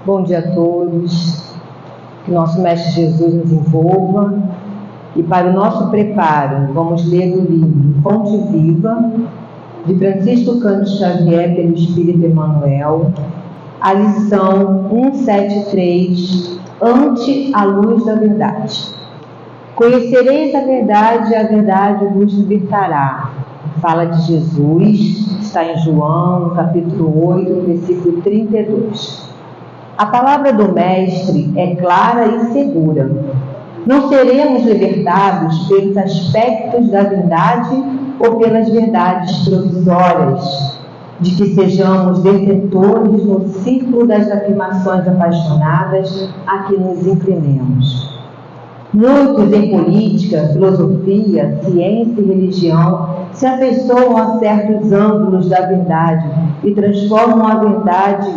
Bom dia a todos, que nosso Mestre Jesus nos envolva. E para o nosso preparo, vamos ler o livro Fonte Viva, de Francisco Cândido Xavier, pelo Espírito Emmanuel, a lição 173, Ante a Luz da Verdade. Conhecereis a verdade vos libertará. Fala de Jesus, está em João, capítulo 8, versículo 32. A palavra do Mestre é clara e segura. Não seremos libertados pelos aspectos da verdade ou pelas verdades provisórias, de que sejamos detentores no círculo das afirmações apaixonadas a que nos inclinemos. Muitos em política, filosofia, ciência e religião se afeiçoam a certos ângulos da verdade e transformam a verdade,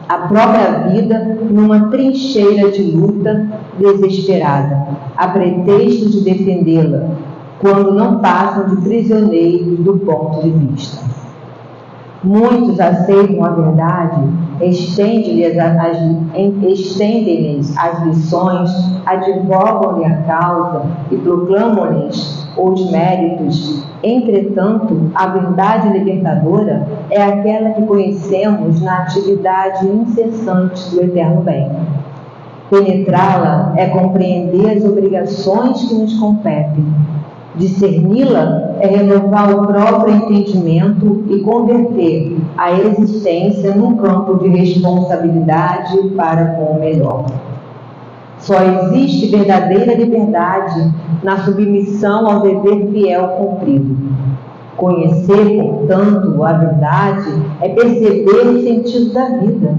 a própria vida, numa trincheira de luta desesperada, a pretexto de defendê-la, quando não passam de prisioneiros do ponto de vista. Muitos aceitam a verdade, estendem-lhes as lições, advogam-lhe a causa e proclamam-lhes os méritos. Entretanto, a verdade libertadora é aquela que conhecemos na atividade incessante do eterno bem. Penetrá-la é compreender as obrigações que nos competem. Discerni-la é renovar o próprio entendimento e converter a existência num campo de responsabilidade para com o melhor. Só existe verdadeira liberdade na submissão ao dever fiel cumprido. Conhecer, portanto, a verdade é perceber o sentido da vida.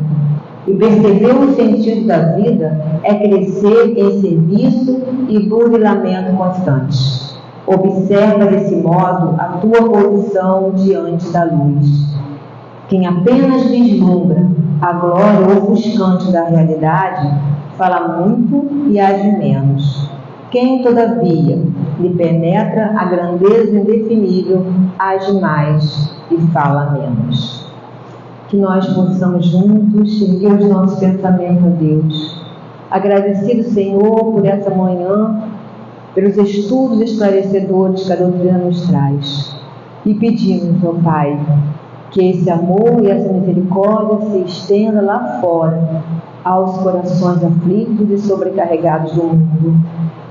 E perceber o sentido da vida é crescer em serviço e burilamento constante. Observa desse modo a tua posição diante da luz. Quem apenas vislumbra a glória ofuscante da realidade, fala muito e age menos. Quem, todavia, lhe penetra a grandeza indefinível, age mais e fala menos. Que nós possamos juntos erguer os nossos pensamentos a Deus. Agradecido, Senhor, por essa manhã, pelos estudos esclarecedores que a doutrina nos traz. E pedimos, ó Pai, que esse amor e essa misericórdia se estenda lá fora, aos corações aflitos e sobrecarregados do mundo,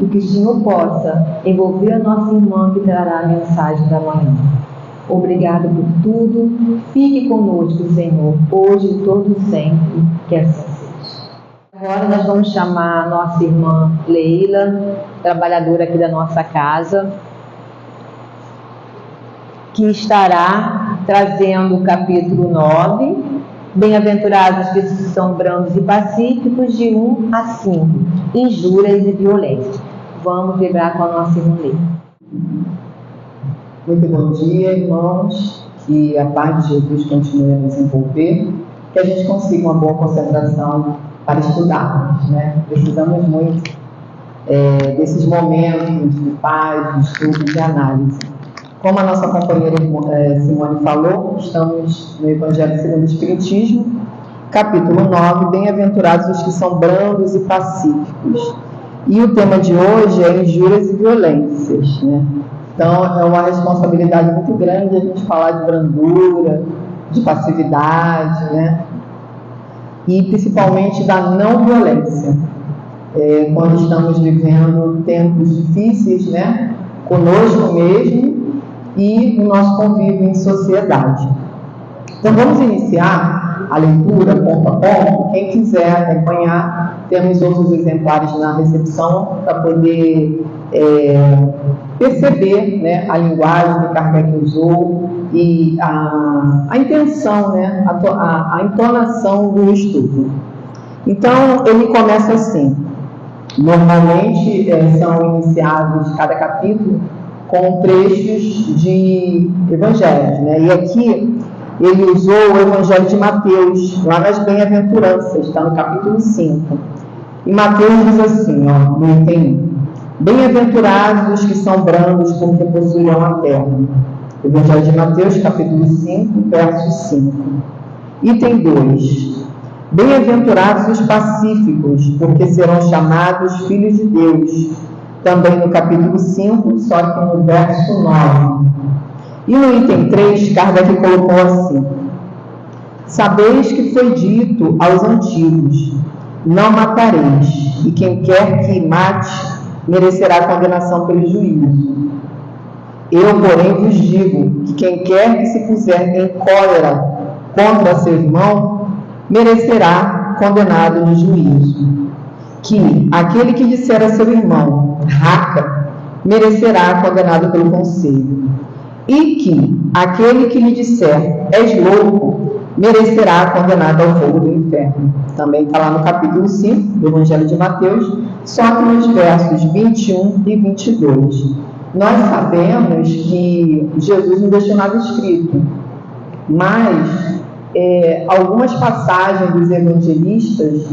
e que o Senhor possa envolver a nossa irmã que trará a mensagem da manhã. Obrigado por tudo. Fique conosco, Senhor, hoje e todo sempre, que assim seja. Agora nós vamos chamar a nossa irmã Leila, trabalhadora aqui da nossa casa, que estará trazendo o capítulo 9, Bem-aventurados que são brandos e pacíficos, de 1 a 5, injúrias e violência. Vamos vibrar com a nossa irmã Leila. Muito bom dia, irmãos. Que a paz de Jesus continue a nos envolver, que a gente consiga uma boa concentração para estudarmos, né? Precisamos muito desses momentos de paz, de estudo, de análise. Como a nossa companheira Simone falou, estamos no Evangelho segundo o Espiritismo, capítulo 9, Bem-aventurados os que são brandos e pacíficos. E o tema de hoje é injúrias e violências, né? Então, é uma responsabilidade muito grande a gente falar de brandura, de passividade, né? E principalmente da não violência. Quando estamos vivendo tempos difíceis, né? Conosco mesmo e no nosso convívio em sociedade. Então, vamos iniciar a leitura ponto a ponto. Quem quiser acompanhar, temos outros exemplares na recepção para poder perceber, né, a linguagem que Kardec usou e a intenção, né, a entonação do estudo. Então, ele começa assim. Normalmente são iniciados cada capítulo com trechos de evangelhos, né? E aqui ele usou o Evangelho de Mateus, lá nas Bem-aventuranças, está no capítulo 5. E Mateus diz assim, ó, no item 1: Bem-aventurados os que são brandos, porque possuirão a terra. Evangelho de Mateus, capítulo 5, verso 5. Item 2: Bem-aventurados os pacíficos, porque serão chamados filhos de Deus. Também no capítulo 5, só que no verso 9. E no item 3, Kardec colocou assim: sabeis que foi dito aos antigos: não matareis, e quem quer que mate merecerá condenação pelo juízo. Eu, porém, vos digo que quem quer que se puser em cólera contra seu irmão merecerá condenado no juízo. Que aquele que disser a seu irmão raca merecerá condenado pelo conselho. E que aquele que lhe disser és louco merecerá condenado ao fogo do inferno. Também está lá no capítulo 5 do Evangelho de Mateus, só que nos versos 21 e 22. Nós sabemos que Jesus não deixou nada escrito, mas algumas passagens dos evangelistas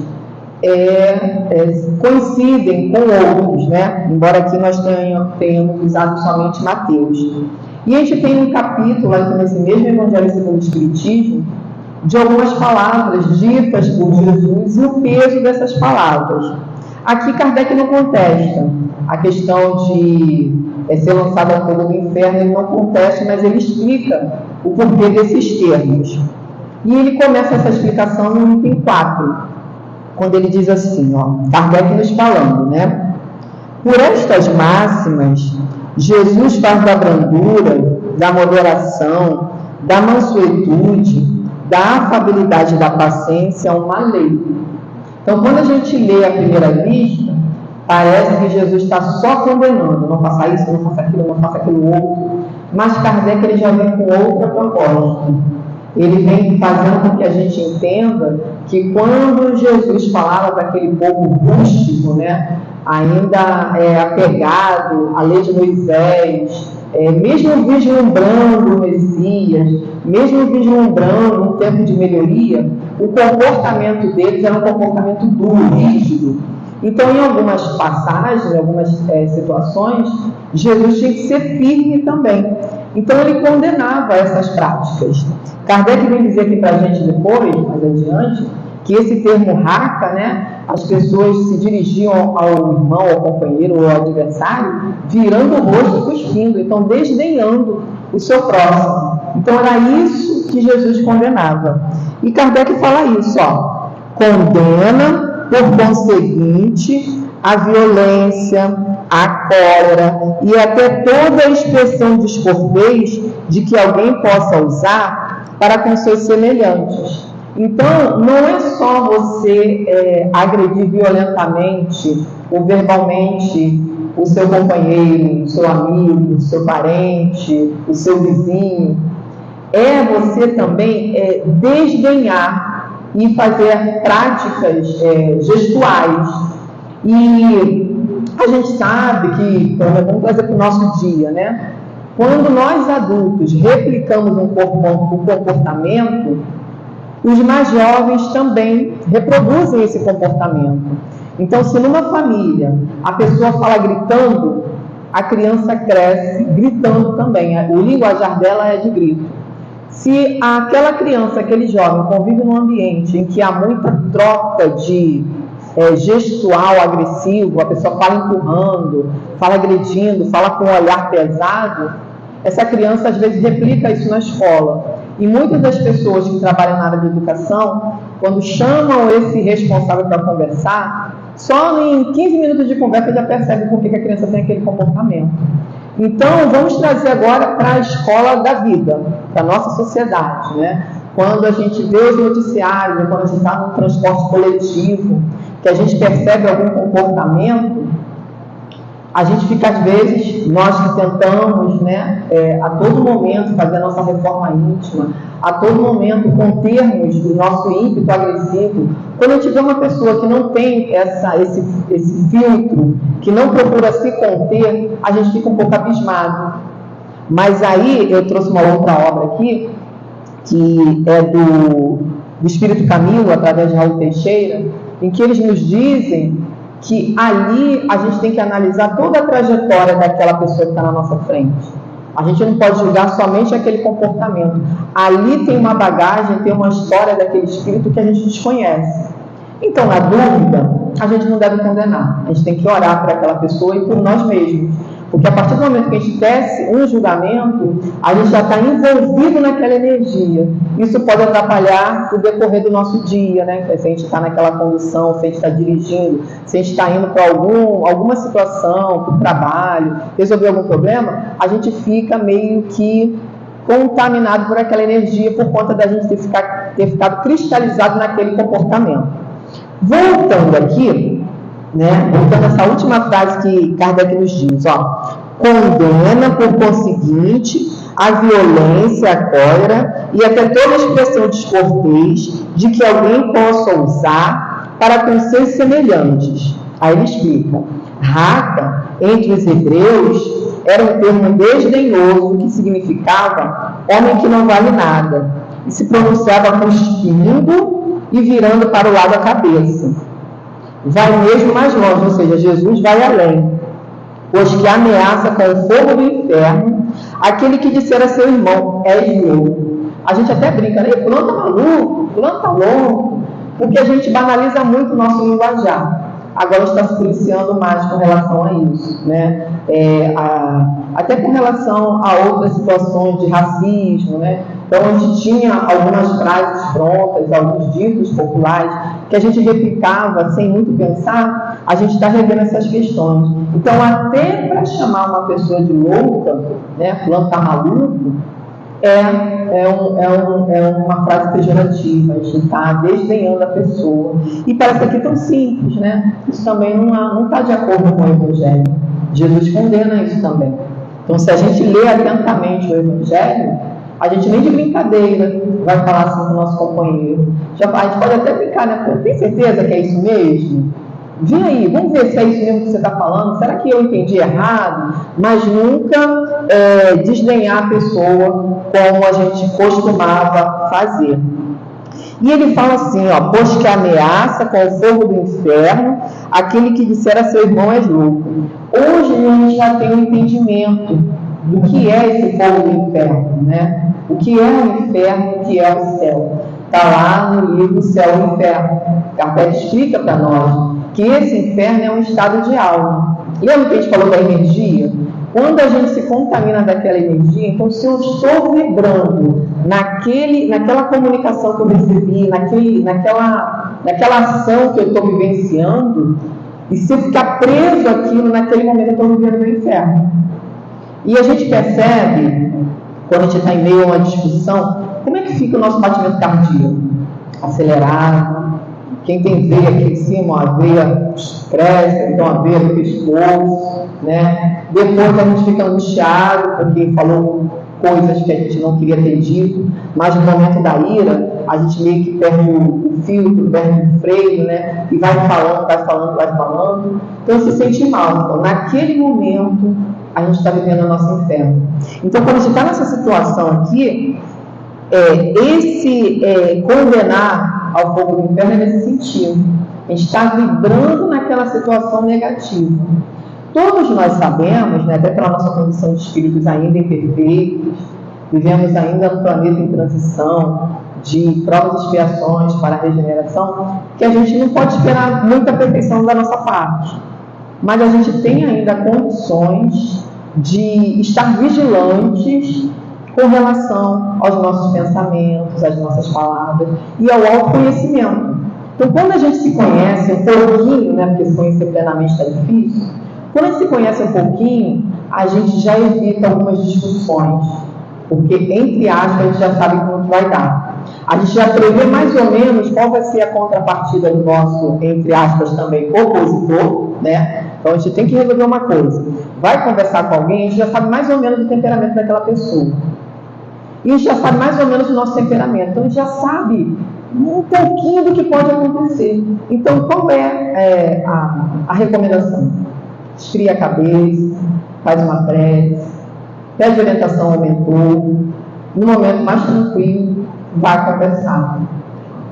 coincidem com outros, né? Embora aqui nós tenhamos usado somente Mateus. E a gente tem um capítulo aqui nesse mesmo Evangelho segundo o Espiritismo de algumas palavras ditas por Jesus e o peso dessas palavras. Aqui Kardec não contesta a questão de ser lançado ao fogo do inferno, ele não contesta, mas ele explica o porquê desses termos. E ele começa essa explicação no item 4, quando ele diz assim, Kardec nos falando, né? Por estas máximas, Jesus faz da brandura, da moderação, da mansuetude, da afabilidade e da paciência uma lei. Então, quando a gente lê à primeira vista, parece que Jesus está só condenando, não faça isso, não faça aquilo outro, mas Kardec ele já vem com outra proposta. Ele vem fazendo com que a gente entenda que quando Jesus falava para aquele povo rústico, né, ainda apegado à lei de Moisés, mesmo vislumbrando o Messias, mesmo vislumbrando um tempo de melhoria, o comportamento deles era um comportamento duro, rígido. Então, em algumas passagens, em algumas situações, Jesus tinha que ser firme também. Então, ele condenava essas práticas. Kardec vem dizer aqui para a gente depois, mais adiante, que esse termo raca, né, as pessoas se dirigiam ao irmão, ao companheiro ou ao adversário, virando o rosto e cuspindo, então desdenhando o seu próximo. Então era isso que Jesus condenava. E Kardec fala isso, condena, por conseguinte, a violência, a cólera e até toda a expressão descortês de que alguém possa usar para com seus semelhantes. Então, não é só você agredir violentamente ou verbalmente o seu companheiro, o seu amigo, o seu parente, o seu vizinho. É você também desdenhar e fazer práticas gestuais. E a gente sabe que, vamos trazer para o nosso dia, né? Quando nós adultos replicamos um comportamento, os mais jovens também reproduzem esse comportamento. Então, se numa família a pessoa fala gritando, a criança cresce gritando também. O linguajar dela é de grito. Se aquela criança, aquele jovem, convive num ambiente em que há muita troca de gestual agressivo, a pessoa fala empurrando, fala agredindo, fala com um olhar pesado, essa criança às vezes replica isso na escola. E muitas das pessoas que trabalham na área de educação, quando chamam esse responsável para conversar, só em 15 minutos de conversa já percebe por que a criança tem aquele comportamento. Então, vamos trazer agora para a escola da vida, para a nossa sociedade, né? Quando a gente vê os noticiários, quando a gente está no transporte coletivo, que a gente percebe algum comportamento, a gente fica, às vezes, nós que tentamos, né, a todo momento fazer a nossa reforma íntima, a todo momento contermos o nosso ímpeto agressivo. Quando a gente vê uma pessoa que não tem esse filtro, que não procura se conter, a gente fica um pouco abismado. Mas aí eu trouxe uma outra obra aqui, que é do Espírito Camilo, através de Raul Teixeira, em que eles nos dizem que ali a gente tem que analisar toda a trajetória daquela pessoa que está na nossa frente. A gente não pode julgar somente aquele comportamento. Ali tem uma bagagem, tem uma história daquele espírito que a gente desconhece. Então, na dúvida, a gente não deve condenar. A gente tem que orar por aquela pessoa e por nós mesmos. Porque a partir do momento que a gente tece um julgamento, a gente já está envolvido naquela energia. Isso pode atrapalhar o decorrer do nosso dia, né? Se a gente está naquela condição, se a gente está dirigindo, se a gente está indo para alguma situação, para o trabalho, resolver algum problema, a gente fica meio que contaminado por aquela energia por conta da gente ter ficado cristalizado naquele comportamento. Voltando aqui, né? Voltando a essa última frase que Kardec nos diz, ó, condena, por conseguinte, a violência, a cólera e até toda expressão descortês de que alguém possa usar para com seus semelhantes. Aí ele explica, raca, entre os hebreus, era um termo desdenhoso que significava homem que não vale nada, e se pronunciava cuspindo e virando para o lado a cabeça. Vai mesmo mais longe, ou seja, Jesus vai além, pois que ameaça com o fogo do inferno aquele que disser a seu irmão, és meu. A gente até brinca, né? Fulano tá maluco, fulano tá louco, porque a gente banaliza muito o nosso linguajar. Agora está se policiando mais com relação a isso, né? Até com relação a outras situações de racismo, né? Então, a gente tinha algumas frases prontas, alguns ditos populares, que a gente replicava sem muito pensar, a gente está revendo essas questões. Então, até para chamar uma pessoa de louca, né? Fulano está maluco, é uma frase pejorativa, a gente está desdenhando a pessoa. E parece aqui tão simples, né? Isso também não está de acordo com o Evangelho. Jesus condena isso também. Então, se a gente lê atentamente o Evangelho, a gente nem de brincadeira vai falar assim com o nosso companheiro. A gente pode até brincar, né? Tem certeza que é isso mesmo? Vem aí, vamos ver se é isso mesmo que você está falando. Será que eu entendi errado? Mas nunca desdenhar a pessoa como a gente costumava fazer. E ele fala assim, ó, pois que ameaça com o fogo do inferno aquele que disser a seu irmão és louco. Hoje a gente já tem um entendimento do que é esse fogo do inferno, né? O que é o inferno e o que é o céu. Está lá no livro Céu e Inferno. Kardec explica para nós que esse inferno é um estado de alma. Lembra que a gente falou da energia? Quando a gente se contamina daquela energia, então se eu estou vibrando naquela comunicação que eu recebi, naquela ação que eu estou vivenciando, e se eu ficar preso àquilo, naquele momento eu estou vivendo no inferno. E a gente percebe, quando a gente está em meio a uma discussão, como é que fica o nosso batimento cardíaco? Acelerado. Quem tem veia aqui em cima, a veia cresce, então a veia do pescoço, né? Depois a gente fica angustiado, porque falou coisas que a gente não queria ter dito, mas no momento da ira, a gente meio que perde o filtro, perde o freio, né? E vai falando, então se sente mal. Então, naquele momento, a gente está vivendo o nosso inferno. Então, quando a gente está nessa situação aqui, condenar ao fogo do inferno é nesse sentido. A gente está vibrando naquela situação negativa. Todos nós sabemos, né, até pela nossa condição de espíritos ainda imperfeitos, vivemos ainda num planeta em transição, de provas e expiações para a regeneração, que a gente não pode esperar muita perfeição da nossa parte. Mas a gente tem ainda condições de estar vigilantes com relação aos nossos pensamentos, às nossas palavras e ao autoconhecimento. Então, quando a gente se conhece um pouquinho, né, porque se conhecer plenamente está difícil, quando a gente se conhece um pouquinho, a gente já evita algumas discussões, porque, entre aspas, a gente já sabe como que vai dar. A gente já prevê mais ou menos qual vai ser a contrapartida do nosso, entre aspas, também opositor, né? Então, a gente tem que resolver uma coisa. Vai conversar com alguém, a gente já sabe mais ou menos o temperamento daquela pessoa. E a gente já sabe mais ou menos o nosso temperamento. Então, a gente já sabe um pouquinho do que pode acontecer. Então, qual é a recomendação? Esfria a cabeça, faz uma prece, pede orientação ao mentor, no momento mais tranquilo, vai conversar.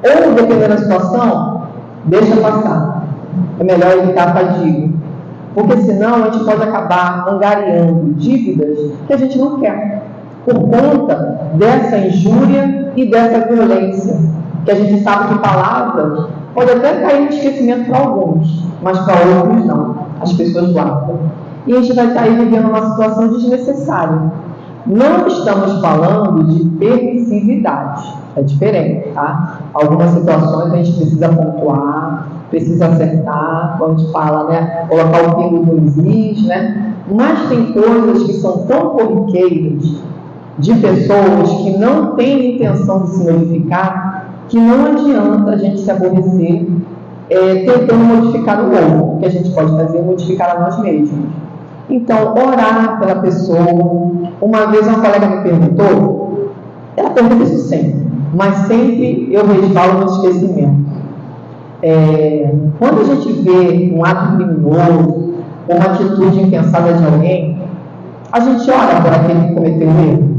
Ou, dependendo da situação, deixa passar. É melhor evitar a fadiga. porque senão a gente pode acabar angariando dívidas que a gente não quer, por conta dessa injúria e dessa violência, que a gente sabe que palavras pode até cair no esquecimento para alguns, mas para outros não, as pessoas guardam. E a gente vai estar aí vivendo uma situação desnecessária. Não estamos falando de permissividade, é diferente, tá? Algumas situações a gente precisa pontuar, precisa acertar, quando a gente fala, né, colocar o pingo nos is, né? Mas tem coisas que são tão corriqueiras de pessoas que não têm intenção de se modificar, que não adianta a gente se aborrecer tentando modificar o outro. O que a gente pode fazer é modificar a nós mesmos. Então, orar pela pessoa. Uma vez uma colega me perguntou, ela pergunta isso sempre, mas sempre eu resvalo no esquecimento. Quando a gente vê um ato criminoso, uma atitude impensada de alguém, a gente ora por aquele que cometeu o erro.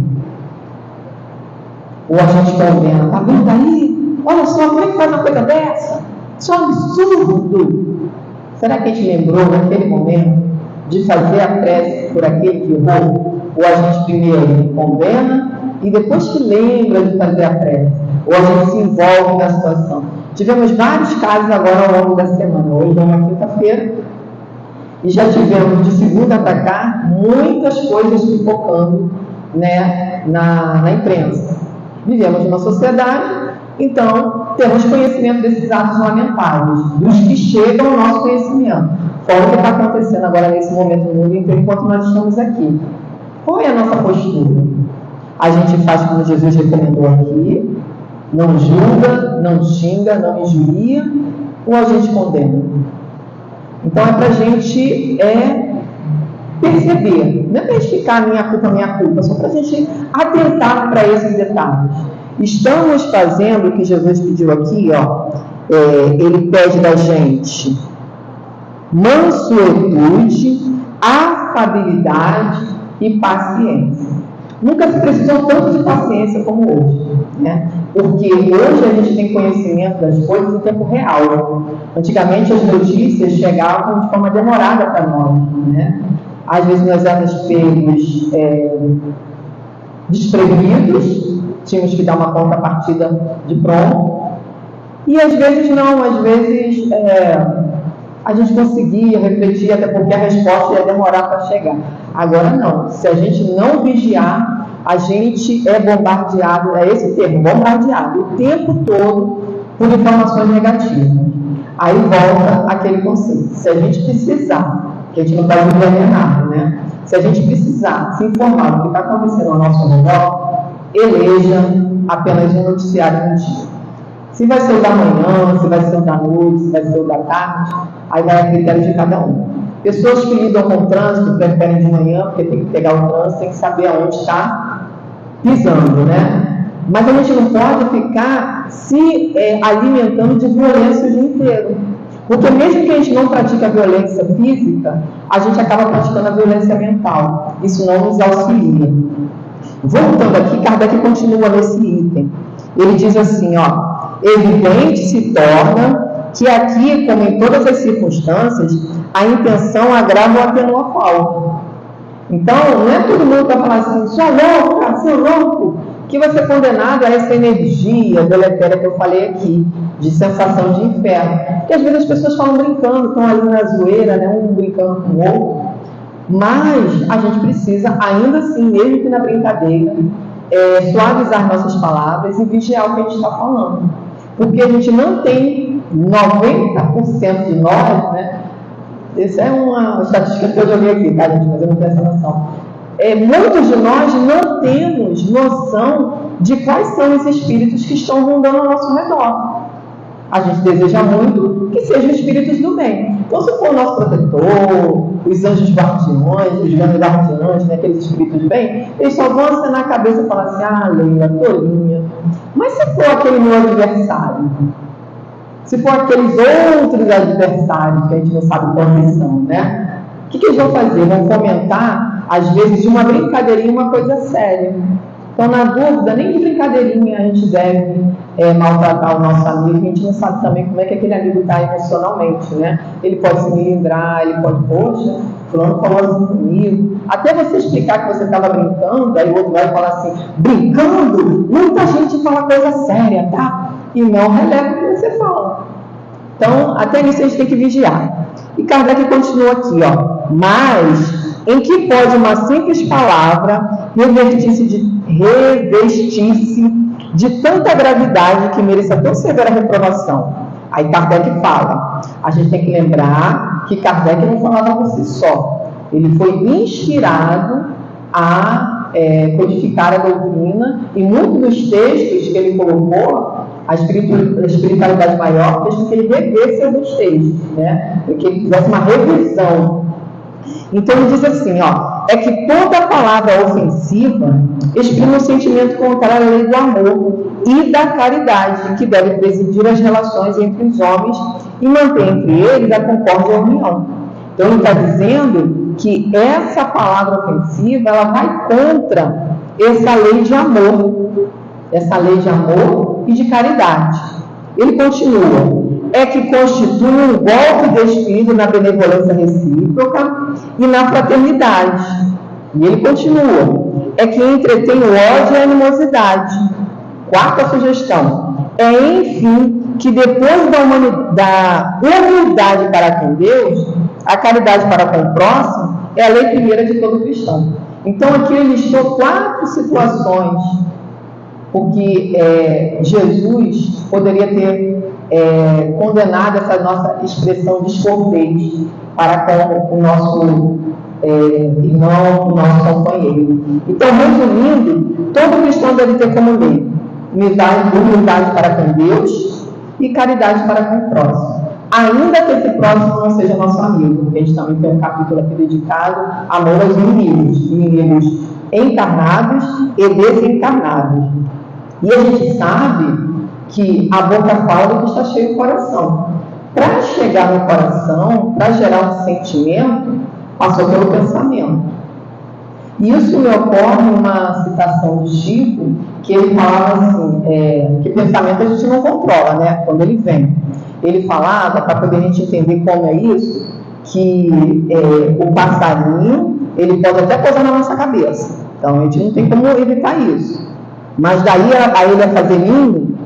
Ou a gente condena, tá vendo aí? Olha só, como é que faz uma coisa dessa? Isso é um absurdo. Será que a gente lembrou naquele momento de fazer a prece por aquele que errou? Ou a gente primeiro condena e depois que lembra de fazer a prece? Ou a gente se envolve na situação? Tivemos vários casos agora ao longo da semana. Hoje é uma quinta-feira e já tivemos de segunda para cá muitas coisas pipocando, né, na imprensa. Vivemos numa sociedade, então temos conhecimento desses atos lamentáveis, dos que chegam ao nosso conhecimento. Fora o que está acontecendo agora nesse momento no mundo inteiro, enquanto nós estamos aqui. Qual é a nossa postura? A gente faz como Jesus recomendou aqui, não julga, não xinga, não injuria, ou a gente condena? Então é para a gente perceber, não é para a gente ficar minha culpa, só para a gente atentar para esses detalhes. Estamos fazendo o que Jesus pediu aqui, ele pede da gente mansuetude, afabilidade e paciência. Nunca se precisou tanto de paciência como hoje, né? Porque hoje a gente tem conhecimento das coisas em tempo real. Antigamente as notícias chegavam de forma demorada para nós, né? Às vezes nós éramos pegos desprevenidos, tínhamos que dar uma contrapartida de pronto, e às vezes não, às vezes a gente conseguia refletir, até porque a resposta ia demorar para chegar. Agora não, se a gente não vigiar, a gente é bombardeado, é esse termo, bombardeado, o tempo todo por informações negativas. Aí volta aquele conceito, se a gente precisar, que a gente não está julgando nada, né? Se a gente precisar se informar do que está acontecendo ao nosso redor, eleja apenas um noticiário no dia. Se vai ser o da manhã, se vai ser o da noite, se vai ser o da tarde, aí vai a critério de cada um. Pessoas que lidam com o trânsito preferem de manhã, porque tem que pegar o trânsito, tem que saber aonde está pisando, né? Mas a gente não pode ficar se alimentando de violência o dia inteiro. Porque mesmo que a gente não pratique a violência física, a gente acaba praticando a violência mental. Isso não nos auxilia. Voltando aqui, Kardec continua nesse item. Ele diz assim, evidente se torna que aqui, como em todas as circunstâncias, a intenção agrava ou atenua a falta. Então, não é todo mundo que vai falar assim, seu louco, que vai ser condenado a essa energia deletéria que eu falei aqui, de sensação de inferno. Porque às vezes as pessoas falam brincando, estão ali na zoeira, né, um brincando com o outro, mas a gente precisa, ainda assim, mesmo que na brincadeira, suavizar nossas palavras e vigiar o que a gente está falando. Porque a gente não tem 90% de nós, né? Essa é uma estatística que eu joguei aqui, tá, gente? Mas eu não tenho essa noção. Muitos de nós não temos noção de quais são os espíritos que estão rondando ao nosso redor. A gente deseja muito que sejam espíritos do bem. Então, se for o nosso protetor, os anjos guardiões, os grandes guardiões, né, aqueles espíritos do bem, eles só vão acenar a cabeça e falar assim, Leila, tolinha. Mas se for aquele meu adversário, se for aqueles outros adversários que a gente não sabe quantos são, né? O que eles vão fazer? Vão fomentar, às vezes, de uma brincadeirinha, uma coisa séria. Então, na dúvida, nem de brincadeirinha a gente deve maltratar o nosso amigo. A gente não sabe também como é que aquele amigo está emocionalmente, né? Ele pode se melindrar, ele pode, poxa, fulano falou assim comigo. Até você explicar que você estava brincando, aí o outro vai falar assim, brincando? Muita gente fala coisa séria, tá? E não releva o que você fala. Então, até nisso a gente tem que vigiar. E Kardec continua aqui, ó. Mas, em que pode uma simples palavra revestir-se de tanta gravidade que mereça tão severa reprovação? Aí Kardec fala. A gente tem que lembrar que Kardec não falava por si só. Ele foi inspirado a codificar a doutrina, e muitos dos textos que ele colocou, a espiritualidade maior fez com que ele revesse alguns textos, né? Que ele fizesse uma revisão. Então ele diz assim, ó, é que toda palavra ofensiva exprime um sentimento contrário à lei do amor e da caridade, que deve presidir as relações entre os homens e manter entre eles a concórdia e a união. Então ele está dizendo que essa palavra ofensiva, ela vai contra essa lei de amor, e de caridade. Ele continua, é que constitui um golpe de espírito na benevolência recíproca e na fraternidade. E ele continua, é que entretém o ódio e a animosidade. Quarta sugestão, é enfim que depois da humildade para com Deus, a caridade para com o próximo é a lei primeira de todo cristão. Então aqui ele listou 4 situações porque Jesus poderia ter condenado essa nossa expressão descortês para com o nosso irmão, o nosso companheiro. Então, resumindo, todo cristão deve ter como lei humildade para com Deus e caridade para com o próximo. Ainda que esse próximo não seja nosso amigo, a gente também tem um capítulo aqui dedicado a amor aos inimigos encarnados e desencarnados. E a gente sabe que a boca fala do que está cheio o coração. Para chegar no coração, para gerar um sentimento, passou pelo pensamento. E isso me ocorre uma citação do Chico, que ele falava assim, que pensamento a gente não controla, né? Quando ele vem. Ele falava, para poder a gente entender como é isso, que o passarinho, ele pode até pousar na nossa cabeça. Então, a gente não tem como evitar isso. Mas daí a ele fazer ninho,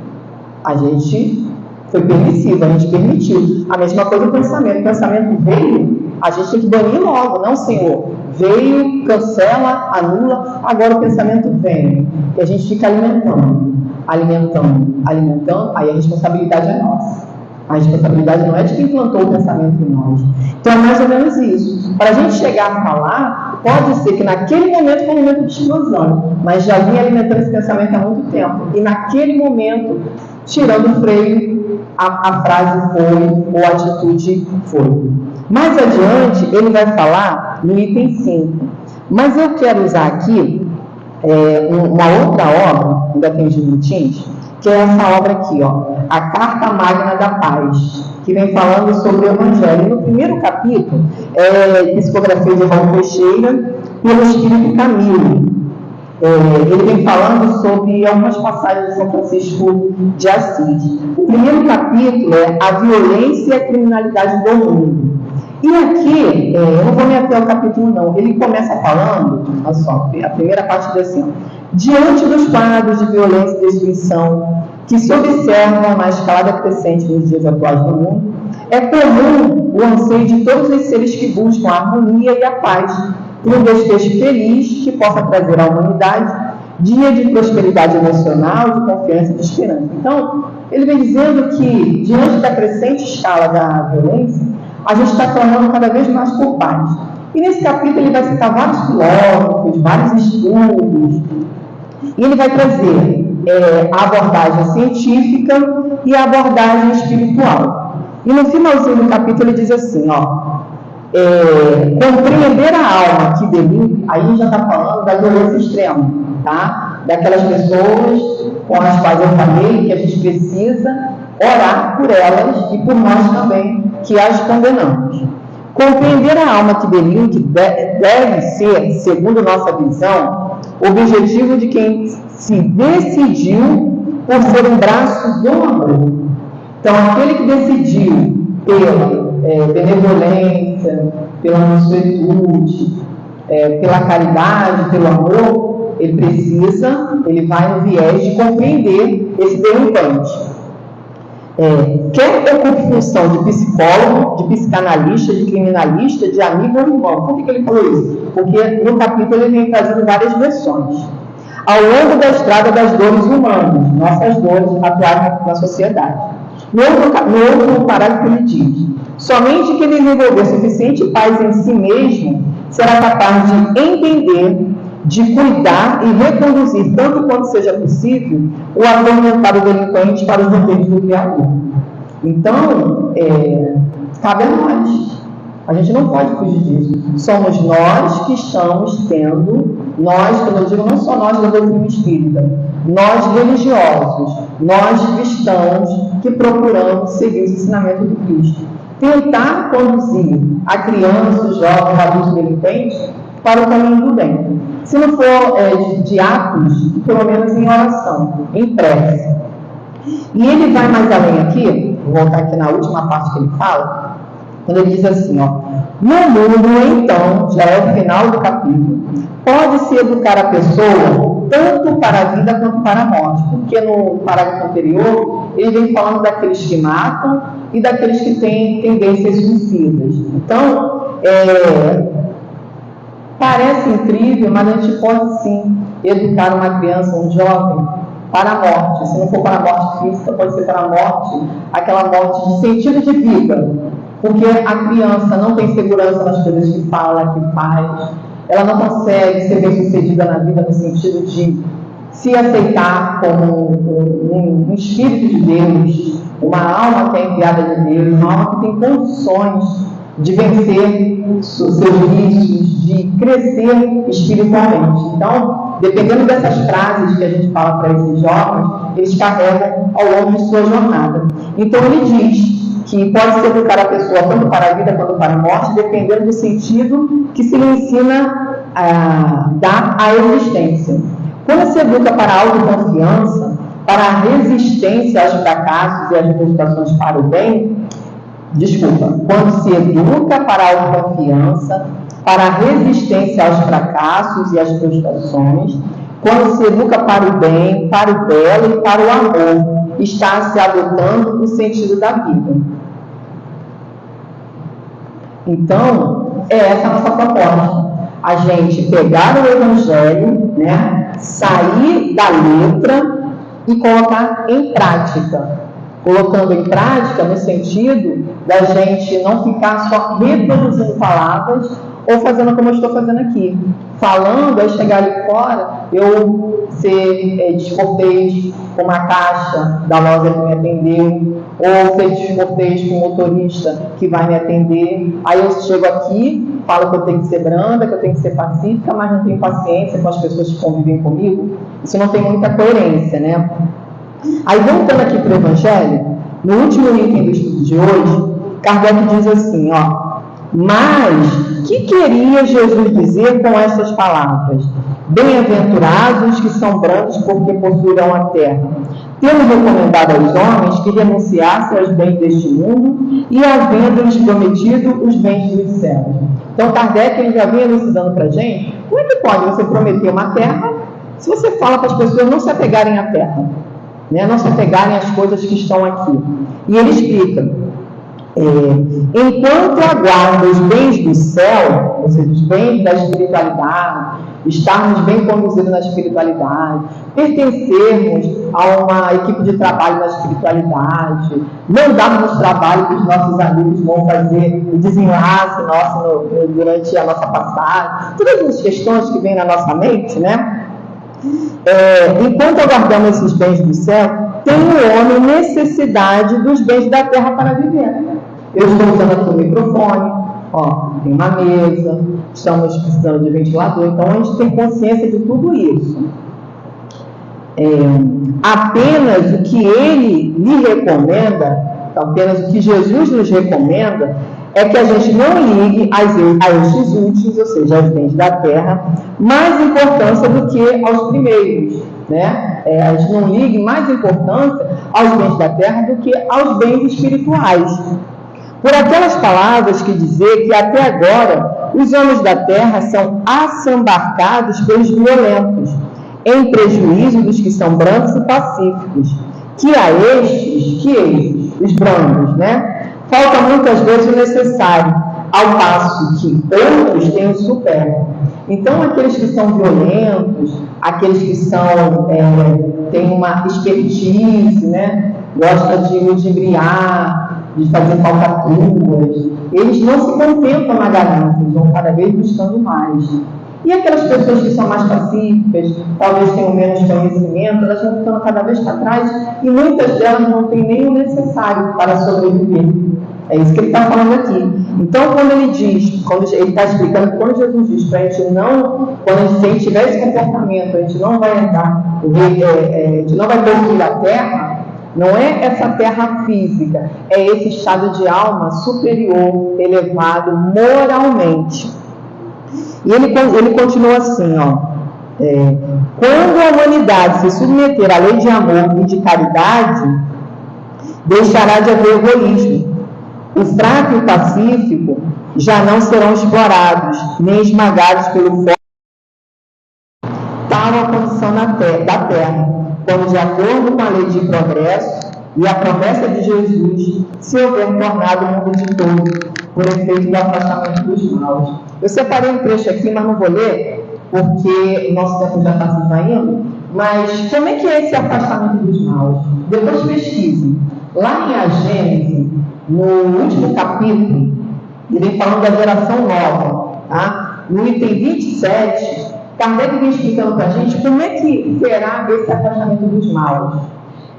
a gente foi permissivo, a gente permitiu. A mesma coisa o pensamento. O pensamento veio, a gente tem que banir logo, não, Senhor. Veio, cancela, anula, agora o pensamento vem. E a gente fica alimentando, aí a responsabilidade é nossa. A responsabilidade não é de quem plantou o pensamento em nós. Então é mais ou menos isso. Para a gente chegar a falar, pode ser que naquele momento foi um momento de explosão, mas já vinha alimentando esse pensamento há muito tempo. E naquele momento, tirando o freio, a frase foi, ou a atitude foi. Mais adiante, ele vai falar no item 5. Mas eu quero usar aqui uma outra obra, ainda tem uns minutinhos, que é essa obra aqui, ó, a Carta Magna da Paz, que vem falando sobre o Evangelho. No primeiro capítulo, psicografia de Raul Teixeira, pelo Espírito Camilo. Ele vem falando sobre algumas passagens de São Francisco de Assis. O primeiro capítulo é a violência e a criminalidade do mundo. E aqui, eu não vou me ater ao capítulo não, ele começa falando, olha só, a primeira parte diz assim, diante dos quadros de violência e destruição que se observam na escalada crescente nos dias atuais do mundo, é comum o anseio de todos os seres que buscam a harmonia e a paz por um desfecho feliz que possa trazer à humanidade dia de prosperidade emocional, de confiança e de esperança. Então, ele vem dizendo que, diante da crescente escala da violência, a gente está clamando cada vez mais por paz. E nesse capítulo ele vai citar vários filósofos, vários estudos, e ele vai trazer a abordagem científica e a abordagem espiritual. E no finalzinho do capítulo ele diz assim, ó, compreender a alma que delinque, aí já está falando da violência extrema, tá? Daquelas pessoas com as quais eu falei que a gente precisa orar por elas e por nós também, que as condenamos. Compreender a alma que delinque deve ser, segundo nossa visão, o objetivo de quem se decidiu por ser um braço do amor. Então, aquele que decidiu pela benevolência, pela mansuetude, pela caridade, pelo amor, ele vai no viés de compreender esse delinquente. Quer ocupe função de psicólogo, de psicanalista, de criminalista, de amigo ou irmão. Por que ele falou isso? Porque no capítulo ele vem trazendo várias versões. Ao longo da estrada das dores humanas, nossas dores atuais na sociedade. No outro parágrafo ele diz: somente quem desenvolver suficiente paz em si mesmo será capaz de entender, de cuidar e reconduzir, tanto quanto seja possível, o atormentado delinquente para os roteiros do Criador. Então, cabe a nós. A gente não pode fugir disso. Somos nós que estamos tendo, nós, quando eu digo não só nós da doutrina espírita, nós religiosos, nós cristãos que procuramos seguir os ensinamentos do Cristo. Tentar conduzir a criança, o jovem, o adulto delinquente para o caminho do bem. Se não for de atos, pelo menos em oração, em prece. E ele vai mais além aqui, vou voltar aqui na última parte que ele fala, quando ele diz assim, ó: no mundo, então, já é o final do capítulo, pode-se educar a pessoa tanto para a vida quanto para a morte, porque no parágrafo anterior ele vem falando daqueles que matam e daqueles que têm tendências suicidas. Então, parece incrível, mas a gente pode sim educar uma criança, um jovem, para a morte. Se não for para a morte física, pode ser para a morte, aquela morte de sentido de vida, porque a criança não tem segurança nas coisas que fala, que faz, ela não consegue ser bem-sucedida na vida no sentido de se aceitar como um espírito de Deus, uma alma que é enviada de Deus, uma alma que tem condições de vencer os seus vícios, de crescer espiritualmente. Então, dependendo dessas frases que a gente fala para esses jovens, eles carregam ao longo de sua jornada. Então, ele diz que pode se educar a pessoa tanto para a vida quanto para a morte, dependendo do sentido que se lhe ensina a dar à existência. Quando se educa para a autoconfiança, para a resistência aos fracassos e às frustrações para o bem, quando se educa para a autoconfiança, para a resistência aos fracassos e às frustrações, quando se educa para o bem, para o belo e para o amor, está se adotando o sentido da vida. Então, essa a nossa proposta. A gente pegar o Evangelho, né, sair da letra e colocar em prática. Colocando em prática no sentido da gente não ficar só reproduzindo palavras ou fazendo como eu estou fazendo aqui. Falando, aí chegar ali fora, eu ser descortês com uma caixa da loja que me atendeu, ou ser descortês com o motorista que vai me atender. Aí eu chego aqui, falo que eu tenho que ser branda, que eu tenho que ser pacífica, mas não tenho paciência com as pessoas que convivem comigo. Isso não tem muita coerência, né? Aí, voltando aqui para o Evangelho, no último item do estudo de hoje, Kardec diz assim, ó: mas, que queria Jesus dizer com estas palavras? Bem-aventurados que são brandos, porque possuirão a terra. Temos recomendado aos homens que renunciassem aos bens deste mundo e havendo-lhes prometido os bens dos céus. Então, Kardec ele já vinha elucidando para a gente, como é que pode você prometer uma terra se você fala para as pessoas não se apegarem à terra? Não se apegarem às coisas que estão aqui. E ele explica: enquanto aguarda os bens do céu, ou seja, os bens da espiritualidade, estarmos bem conduzidos na espiritualidade, pertencermos a uma equipe de trabalho na espiritualidade, não darmos trabalho que os nossos amigos vão fazer o desenlace nosso durante a nossa passagem, todas as questões que vêm na nossa mente, né? Enquanto aguardamos esses bens do céu, tem o homem necessidade dos bens da terra para viver. Eu estou usando aqui o microfone, tem uma mesa, estamos precisando de ventilador, então a gente tem consciência de tudo isso. Apenas o que ele lhe recomenda, apenas o que Jesus nos recomenda, é que a gente não ligue a estes últimos, ou seja, aos bens da terra, mais importância do que aos primeiros, né? A gente não ligue mais importância aos bens da terra do que aos bens espirituais. Por aquelas palavras que dizer que até agora os homens da terra são assambarcados pelos violentos, em prejuízo dos que são brancos e pacíficos, que a estes, os brandos, né, falta muitas vezes o necessário, ao passo que outros têm o supérfluo. Então, aqueles que são violentos, aqueles que têm uma expertise, né, gostam de ludibriar, de fazer falcatruas, eles não se contentam na ganância, eles vão cada vez buscando mais. E aquelas pessoas que são mais pacíficas, talvez tenham menos conhecimento, elas vão ficando cada vez para trás e muitas delas não têm nem o necessário para sobreviver. É isso que ele está falando aqui. Então, quando ele diz, quando ele está explicando, quando Jesus diz para a gente não, se a gente tiver esse comportamento, a gente não vai entrar, a gente não vai possuir a terra, não é essa terra física, é esse estado de alma superior, elevado moralmente. E ele continua assim, quando a humanidade se submeter à lei de amor e de caridade, deixará de haver egoísmo. O fraco e o pacífico já não serão explorados, nem esmagados pelo fogo. Tal a condição da terra, quando, de acordo com a lei de progresso e a promessa de Jesus, se houver tornado o mundo de todo, por efeito do afastamento dos maus. Eu separei um trecho aqui, mas não vou ler, porque o nosso tempo já está se esvaindo. Mas como é que é esse afastamento dos maus? Depois pesquise. Lá em A Gênese, no último capítulo, ele vem falando da geração nova. Tá? No item 27, Kardec vem explicando para a gente como é que será esse afastamento dos maus.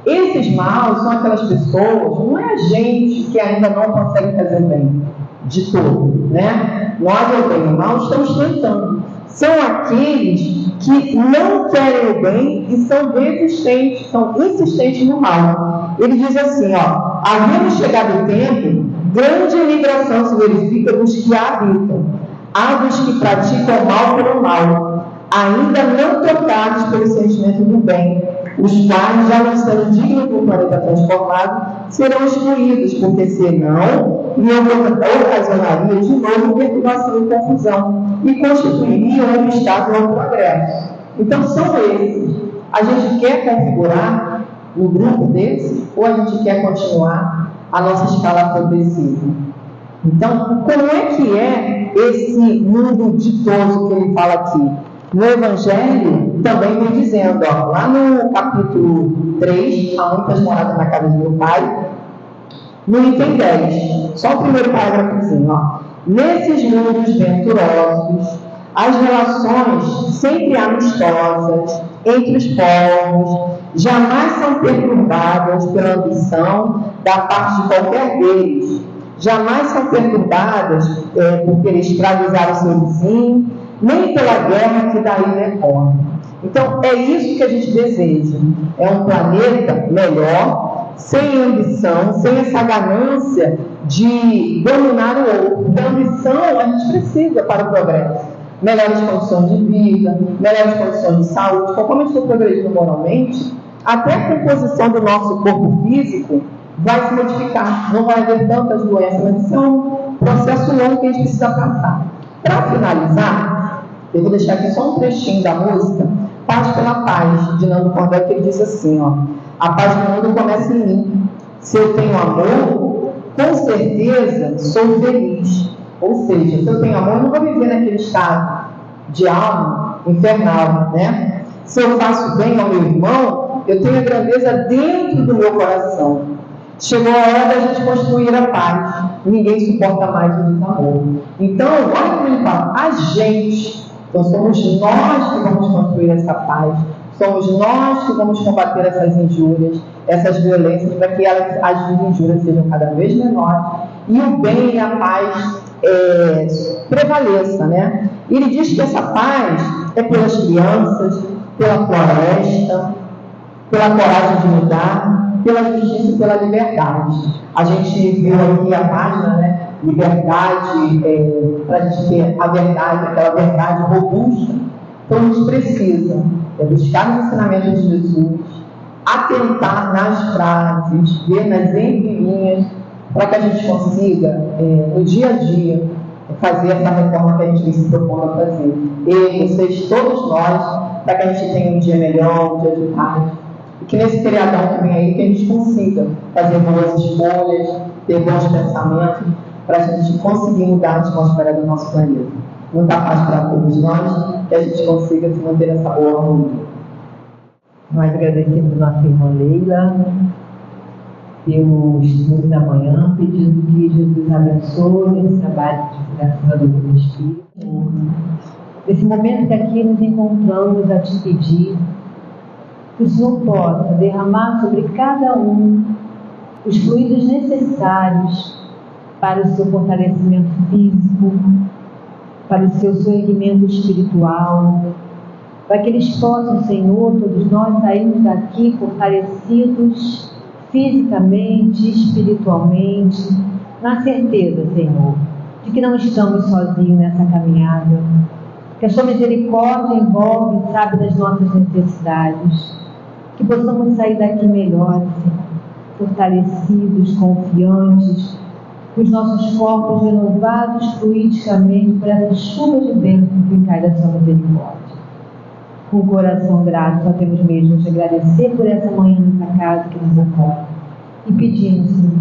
Esses maus são aquelas pessoas, não é a gente que ainda não consegue fazer bem de todo, né? Nós, o bem e o mal, estamos tentando. São aqueles que não querem o bem e são resistentes, são insistentes no mal. Ele diz assim, havendo chegado o tempo, grande imigração se verifica dos que a habitam. Há dos que praticam o mal pelo mal, ainda não tocados pelo sentimento do bem, os quais, já não sendo dignos do planeta transformado, serão excluídos, porque senão lhe ocasionaria de novo perturbação e confusão, e constituiriam um obstáculo ao progresso. Então, são esses. A gente quer configurar no grupo desses, ou a gente quer continuar a nossa escala progressiva? Então, como é que é esse mundo ditoso que ele fala aqui? No Evangelho também vem dizendo, lá no capítulo 3, há muitas moradas na casa de meu pai, no item 10, só o primeiro parágrafozinho, nesses mundos venturosos, as relações sempre amistosas entre os povos jamais são perturbadas pela ambição da parte de qualquer deles, jamais são perturbadas por querer escravizar o seu vizinho, nem pela guerra que daí decorre. Então, é isso que a gente deseja. É um planeta melhor, sem ambição, sem essa ganância de dominar o outro. Porque a ambição a gente precisa para o progresso. Melhores condições de vida, melhores condições de saúde. Conforme a gente for progredindo moralmente, até a composição do nosso corpo físico vai se modificar. Não vai haver tantas doenças, mas isso é um processo longo que a gente precisa passar. Para finalizar, eu vou deixar aqui só um trechinho da música, Paz pela Paz, de Nando Cordel, que ele diz assim, a paz do mundo começa em mim. Se eu tenho amor, com certeza sou feliz. Ou seja, se eu tenho amor, eu não vou viver naquele estado de alma infernal, né? Se eu faço bem ao meu irmão, eu tenho a grandeza dentro do meu coração. Chegou a hora da gente construir a paz. Ninguém suporta mais o desamor. Então, olha como ele fala, a gente. Então, somos nós que vamos construir essa paz. Somos nós que vamos combater essas injúrias, essas violências, para que as injúrias sejam cada vez menores e o bem e a paz prevaleça, né? E ele diz que essa paz é pelas crianças, pela floresta, pela coragem de mudar, pela justiça e pela liberdade. A gente viu aqui a página, né, liberdade, para a gente ter a verdade, aquela verdade robusta. Então a gente precisa buscar os ensinamentos de Jesus, atentar nas frases, ver nas entrelinhas, para que a gente consiga, no dia a dia, fazer essa reforma que a gente tem se propondo a fazer. Eu, vocês, todos nós, para que a gente tenha um dia melhor, um dia de paz. E que nesse feriadão que vem aí, que a gente consiga fazer boas escolhas, ter bons pensamentos, para a gente conseguir mudar a atmosfera do nosso planeta. Muita paz para todos nós, que a gente consiga se manter nessa boa harmonia. Nós agradecemos a nossa irmã Leila pelo estudo da manhã, pedindo que Jesus abençoe esse trabalho de divulgação do Espírito. Nesse momento que aqui nos encontramos a te pedir que o Senhor possa derramar sobre cada um os fluidos necessários para o seu fortalecimento físico, para o seu erguimento espiritual, para que eles possam, Senhor, todos nós sairmos daqui fortalecidos fisicamente, espiritualmente, na certeza, Senhor, de que não estamos sozinhos nessa caminhada, que a sua misericórdia envolve e sabe das nossas necessidades, que possamos sair daqui melhores, fortalecidos, confiantes, com os nossos corpos renovados fluidicamente por essa chuva de bênção que cai da sua misericórdia. Com o coração grato, só temos mesmo de agradecer por essa manhã nessa casa que nos acolhe e pedimos, Senhor,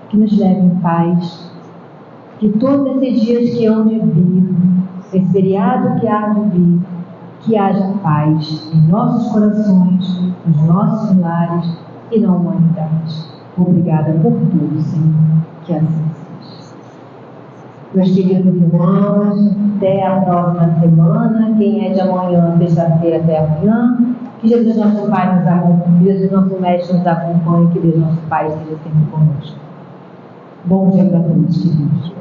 que nos leve em paz, que todos esses dias que hão de vir, esse feriado que há de vir, que haja paz em nossos corações, nos nossos lares e na humanidade. Obrigada por tudo, Senhor, que assim seja. Meus queridos irmãos, até a próxima semana. Quem é de amanhã, sexta-feira, até amanhã. Que Jesus nosso Pai nos acompanhe, Jesus nosso Mestre nos acompanhe, que Deus nosso Pai esteja sempre conosco. Bom dia para todos, queridos.